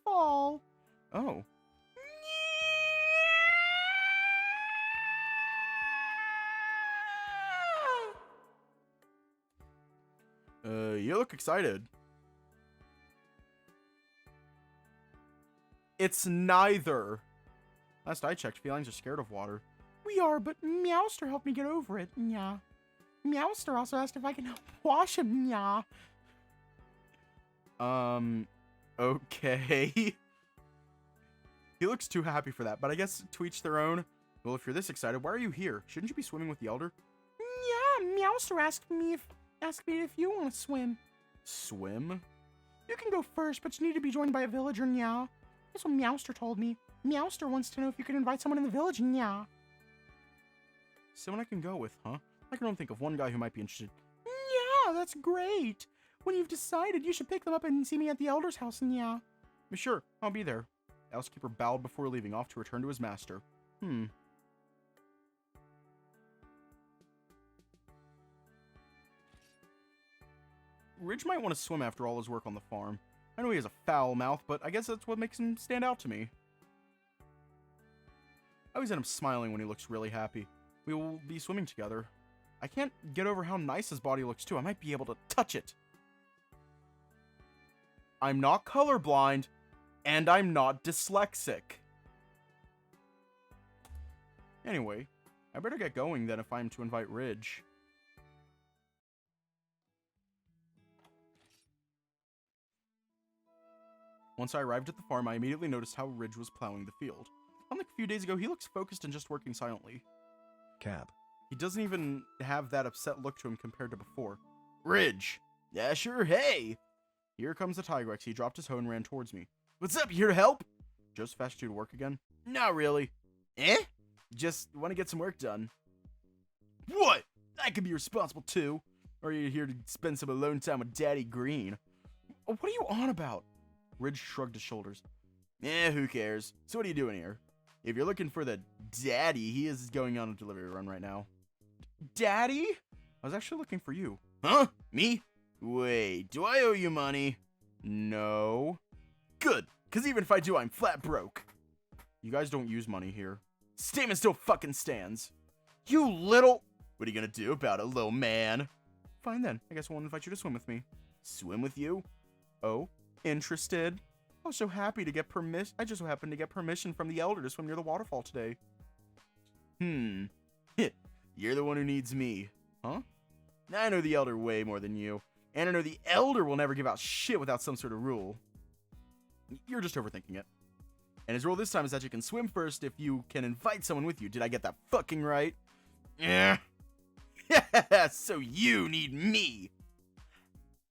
waterfall. Oh. You look excited. It's neither. Last I checked, felines are scared of water. We are, but Meowster helped me get over it. Yeah. Meowster also asked if I can help wash him. Yeah. Okay. He looks too happy for that, but I guess to each their own. Well, if you're this excited, why are you here? Shouldn't you be swimming with the Elder? Yeah, Meowster asked me if you want to swim. Swim? You can go first, but you need to be joined by a villager, yeah. That's what Meowster told me. Meowster wants to know if you can invite someone in the village, yeah. Someone I can go with, huh? I can only think of one guy who might be interested. Yeah, that's great. When you've decided, you should pick them up and see me at the Elder's house, yeah. Sure, I'll be there. The housekeeper bowed before leaving off to return to his master. Ridge might want to swim after all his work on the farm. I know he has a foul mouth, but I guess that's what makes him stand out to me. I always end up smiling when he looks really happy. We will be swimming together. I can't get over how nice his body looks too. I might be able to touch it. I'm not colorblind, and I'm not dyslexic. Anyway, I better get going then if I'm to invite Ridge. Once I arrived at the farm, I immediately noticed how Ridge was plowing the field. Unlike a few days ago, he looks focused and just working silently. Cap. He doesn't even have that upset look to him compared to before. Ridge! Yeah, sure, hey! Here comes the Tigrex. He dropped his hoe and ran towards me. What's up, you here to help? Joseph asked you to work again? Not really. Eh? Just want to get some work done. What? I could be responsible too. Or are you here to spend some alone time with Daddy Green? What are you on about? Ridge shrugged his shoulders. Who cares? So what are you doing here? If you're looking for the daddy, he is going on a delivery run right now. Daddy? I was actually looking for you. Huh? Me? Wait, do I owe you money? No. Good, because even if I do, I'm flat broke. You guys don't use money here. Statement still fucking stands. You little... What are you gonna do about it, little man? Fine then, I guess I won't invite you to swim with me. Swim with you? Oh, interested? I was so happy to get permission. I just so happened to get permission from the elder to swim near the waterfall today. You're the one who needs me. Huh? I know the elder way more than you. And I know the elder will never give out shit without some sort of rule. You're just overthinking it. And his rule this time is that you can swim first if you can invite someone with you. Did I get that fucking right? Yeah. So you need me.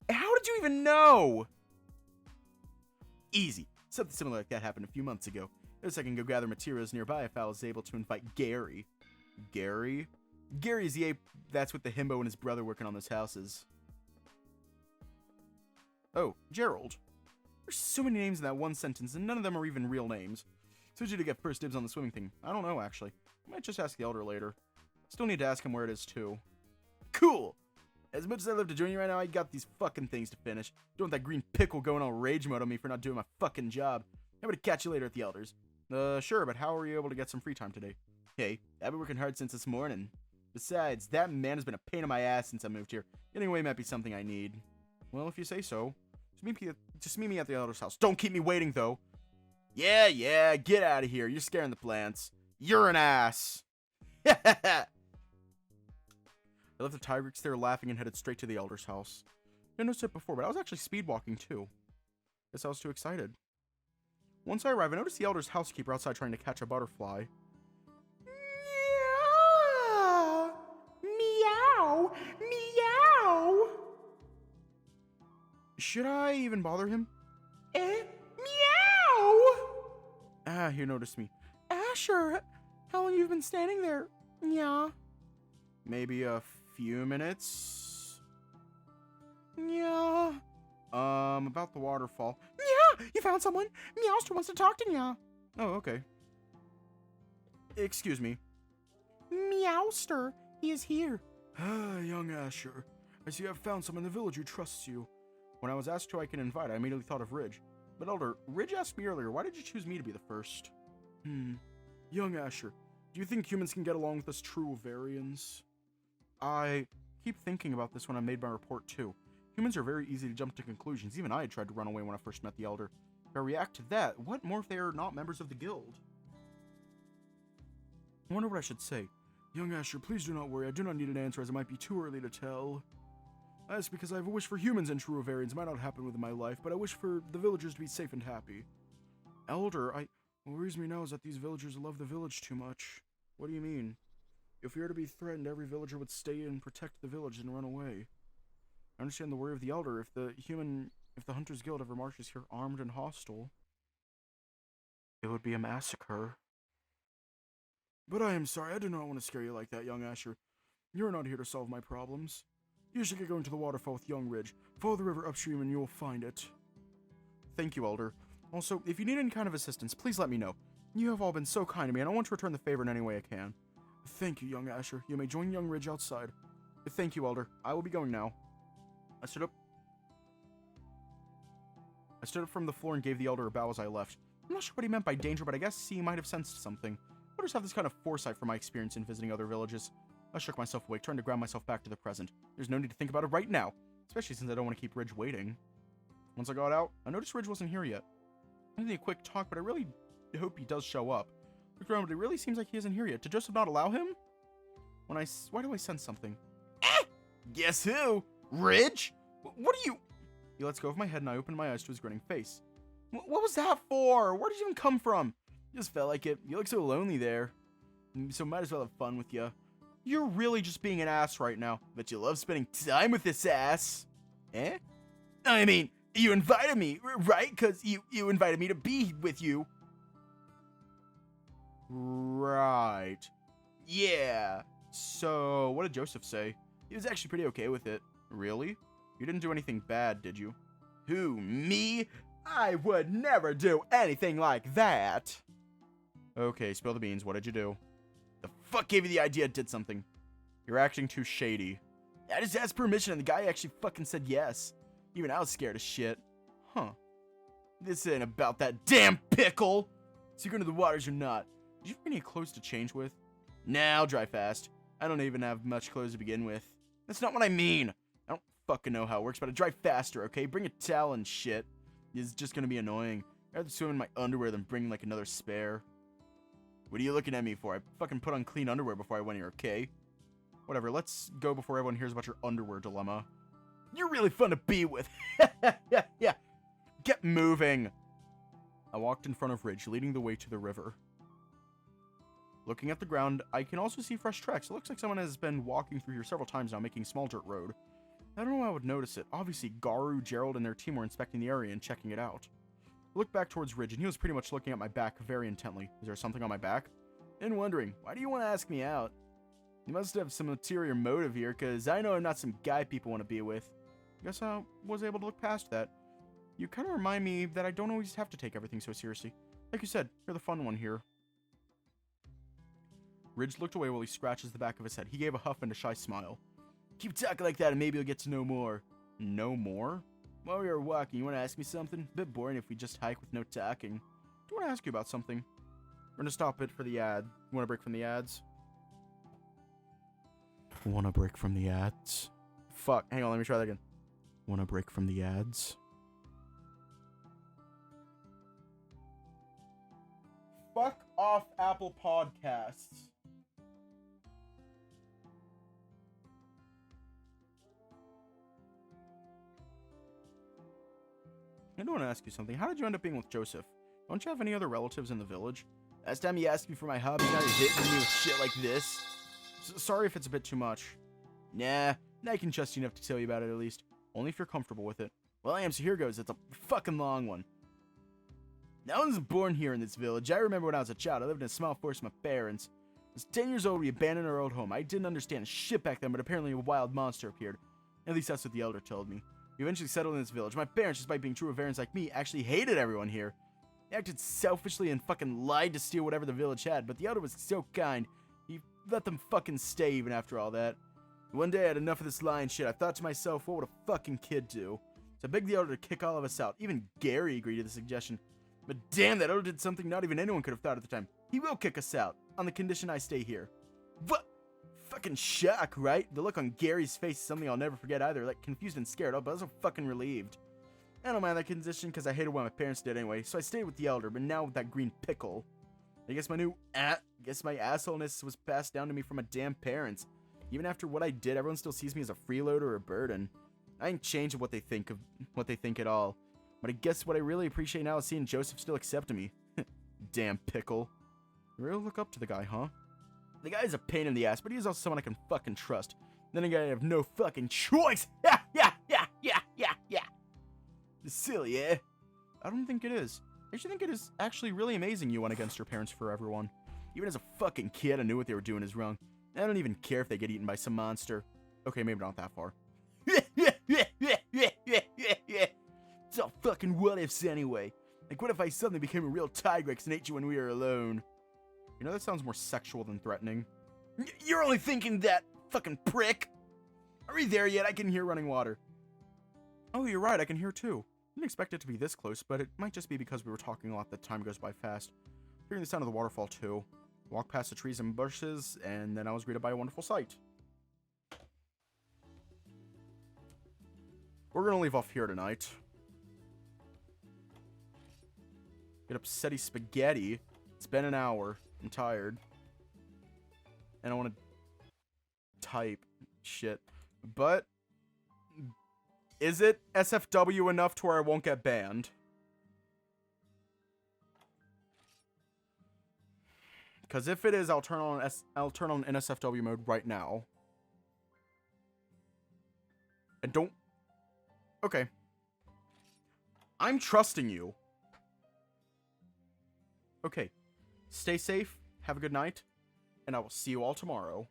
How did you even know? Easy. Something similar like that happened a few months ago. Notice I can go gather materials nearby if I was able to invite Gary. Gary? Gary's the ape that's with the himbo and his brother working on those houses. Oh, Gerald. There's so many names in that one sentence, and none of them are even real names. So did you get first dibs on the swimming thing? I don't know, actually. I might just ask the elder later. Still need to ask him where it is, too. Cool! As much as I love to join you right now, I got these fucking things to finish. Don't want that green pickle going all rage mode on me for not doing my fucking job. I'm gonna catch you later at the elders. Sure, but how are you able to get some free time today? Hey, I've been working hard since this morning. Besides, that man has been a pain in my ass since I moved here. Getting away might be something I need. Well, if you say so. Just meet me at the elder's house. Don't keep me waiting, though. Yeah, get out of here. You're scaring the plants. You're an ass. I left the Tigrex there laughing and headed straight to the elder's house. I noticed it before, but I was actually speed walking too. Guess I was too excited. Once I arrived, I noticed the elder's housekeeper outside trying to catch a butterfly. Meow! Meow! Should I even bother him? Meow! He noticed me. Asher, how long you've been standing there? Yeah. Maybe a few minutes? Yeah. About the waterfall. Yeah, you found someone. Meowster wants to talk to you. Oh, okay. Excuse me. Meowster, he is here. Young Asher. I see I've found someone in the village who trusts you. When I was asked who I can invite, I immediately thought of Ridge. But Elder, Ridge asked me earlier, why did you choose me to be the first? Young Asher, do you think humans can get along with us true Ovarians? I keep thinking about this when I made my report too. Humans are very easy to jump to conclusions. Even I had tried to run away when I first met the Elder. If I react to that, what more if they are not members of the guild? I wonder what I should say. Young Asher, please do not worry. I do not need an answer as it might be too early to tell. That's because I have a wish for humans and true Ovarians. It might not happen within my life, but I wish for the villagers to be safe and happy. Elder, what worries me now is that these villagers love the village too much. What do you mean? If we are to be threatened, every villager would stay and protect the village and run away. I understand the worry of the Elder. If the Hunters Guild ever marches here armed and hostile, it would be a massacre. But I am sorry, I do not want to scare you like that, young Asher. You're not here to solve my problems. You should get going to the waterfall with young Ridge. Follow the river upstream and you will find it. Thank you, Elder. Also, if you need any kind of assistance, please let me know. You have all been so kind to me, and I want to return the favor in any way I can. Thank you, young Asher. You may join young Ridge outside. Thank you, Elder. I will be going now. I stood up from the floor and gave the Elder a bow as I left. I'm not sure what he meant by danger, but I guess he might have sensed something. Elders have this kind of foresight from my experience in visiting other villages. I shook myself awake, trying to ground myself back to the present. There's no need to think about it right now, especially since I don't want to keep Ridge waiting. Once I got out, I noticed Ridge wasn't here yet. I need a quick talk, but I really hope he does show up. Look around, but it really seems like he isn't here yet. Did Joseph not allow him? Why do I sense something? Guess who? Ridge? What are you? He lets go of my head and I opened my eyes to his grinning face. What was that for? Where did you even come from? Just felt like it. You look so lonely there. So might as well have fun with you. You're really just being an ass right now. But you love spending time with this ass. Eh? I mean, you invited me, right? Because you invited me to be with you. Right. Yeah. So, what did Joseph say? He was actually pretty okay with it. Really? You didn't do anything bad, did you? Who, me? I would never do anything like that. Okay, spill the beans. What did you do? The fuck gave you the idea did something? You're acting too shady. I just asked permission and the guy actually fucking said yes. Even I was scared as shit. Huh. This ain't about that damn pickle! So you're going to the waters or not? Did you have any clothes to change with? Nah, I'll dry fast. I don't even have much clothes to begin with. That's not what I mean. I don't fucking know how it works, but I dry faster, okay? Bring a towel and shit. It's just gonna be annoying. I'd rather swim in my underwear than bring like another spare. What are you looking at me for? I fucking put on clean underwear before I went here, okay? Whatever, let's go before everyone hears about your underwear dilemma. You're really fun to be with. Yeah. Get moving. I walked in front of Ridge, leading the way to the river. Looking at the ground, I can also see fresh tracks. It looks like someone has been walking through here several times now, making small dirt road. I don't know how I would notice it. Obviously, Garu, Gerald, and their team were inspecting the area and checking it out. I looked back towards Ridge, and he was pretty much looking at my back very intently. Is there something on my back? And wondering, why do you want to ask me out? You must have some ulterior motive here, because I know I'm not some guy people want to be with. Guess I was able to look past that. You kind of remind me that I don't always have to take everything so seriously. Like you said, you're the fun one here. Ridge looked away while he scratches the back of his head. He gave a huff and a shy smile. Keep talking like that and maybe you'll get to know more. Know more? While we were walking, you want to ask me something? A bit boring if we just hike with no talking. Do you want to ask you about something? We're going to stop it for the ad. You want to break from the ads? Want to break from the ads? Fuck. Hang on, let me try that again. Want to break from the ads? Fuck off Apple Podcasts. I do want to ask you something. How did you end up being with Joseph? Don't you have any other relatives in the village? Last time you asked me for my hobby, now you're hitting me with shit like this. Sorry if it's a bit too much. Nah, I can trust you enough to tell you about it at least. Only if you're comfortable with it. Well, I am, so here goes. It's a fucking long one. I wasn't born here in this village. I remember when I was a child, I lived in a small forest with my parents. I was 10 years old, we abandoned our old home. I didn't understand shit back then, but apparently a wild monster appeared. At least that's what the elder told me. We eventually settled in this village. My parents, despite being true Avarans like me, actually hated everyone here. They acted selfishly and fucking lied to steal whatever the village had, but the elder was so kind. He let them fucking stay even after all that. One day I had enough of this lying shit. I thought to myself, what would a fucking kid do? So I begged the elder to kick all of us out. Even Gary agreed to the suggestion. But damn, that elder did something not even anyone could have thought at the time. He will kick us out, on the condition I stay here. What? Fucking shock, right? The look on Gary's face is something I'll never forget either. Like, confused and scared, but also fucking relieved. I don't mind that condition because I hated what my parents did anyway, so I stayed with the elder, but now with that green pickle. I guess my assholeness was passed down to me from my damn parents. Even after what I did, everyone still sees me as a freeloader or a burden. I ain't changed what they think at all. But I guess what I really appreciate now is seeing Joseph still accepting me. Damn pickle. You really look up to the guy, huh? The guy's a pain in the ass, but he's also someone I can fucking trust. Then again, I have no fucking choice. Yeah. Silly, eh? I don't think it is. I actually think it is actually really amazing you went against your parents for everyone. Even as a fucking kid, I knew what they were doing is wrong. I don't even care if they get eaten by some monster. Okay, maybe not that far. It's all fucking what ifs anyway. Like, what if I suddenly became a real Tigrex and ate you when we were alone? You know, that sounds more sexual than threatening. You're only thinking that, fucking prick! Are we there yet? I can hear running water. Oh, you're right, I can hear too. I didn't expect it to be this close, but it might just be because we were talking a lot that time goes by fast. Hearing the sound of the waterfall too. Walked past the trees and bushes, and then I was greeted by a wonderful sight. We're gonna leave off here tonight. Get upsetty spaghetti. It's been an hour. I'm tired. And I want to type shit. But is it SFW enough to where I won't get banned? Because if it is, I'll turn on NSFW mode right now. And don't... Okay. I'm trusting you. Okay. Stay safe, have a good night, and I will see you all tomorrow.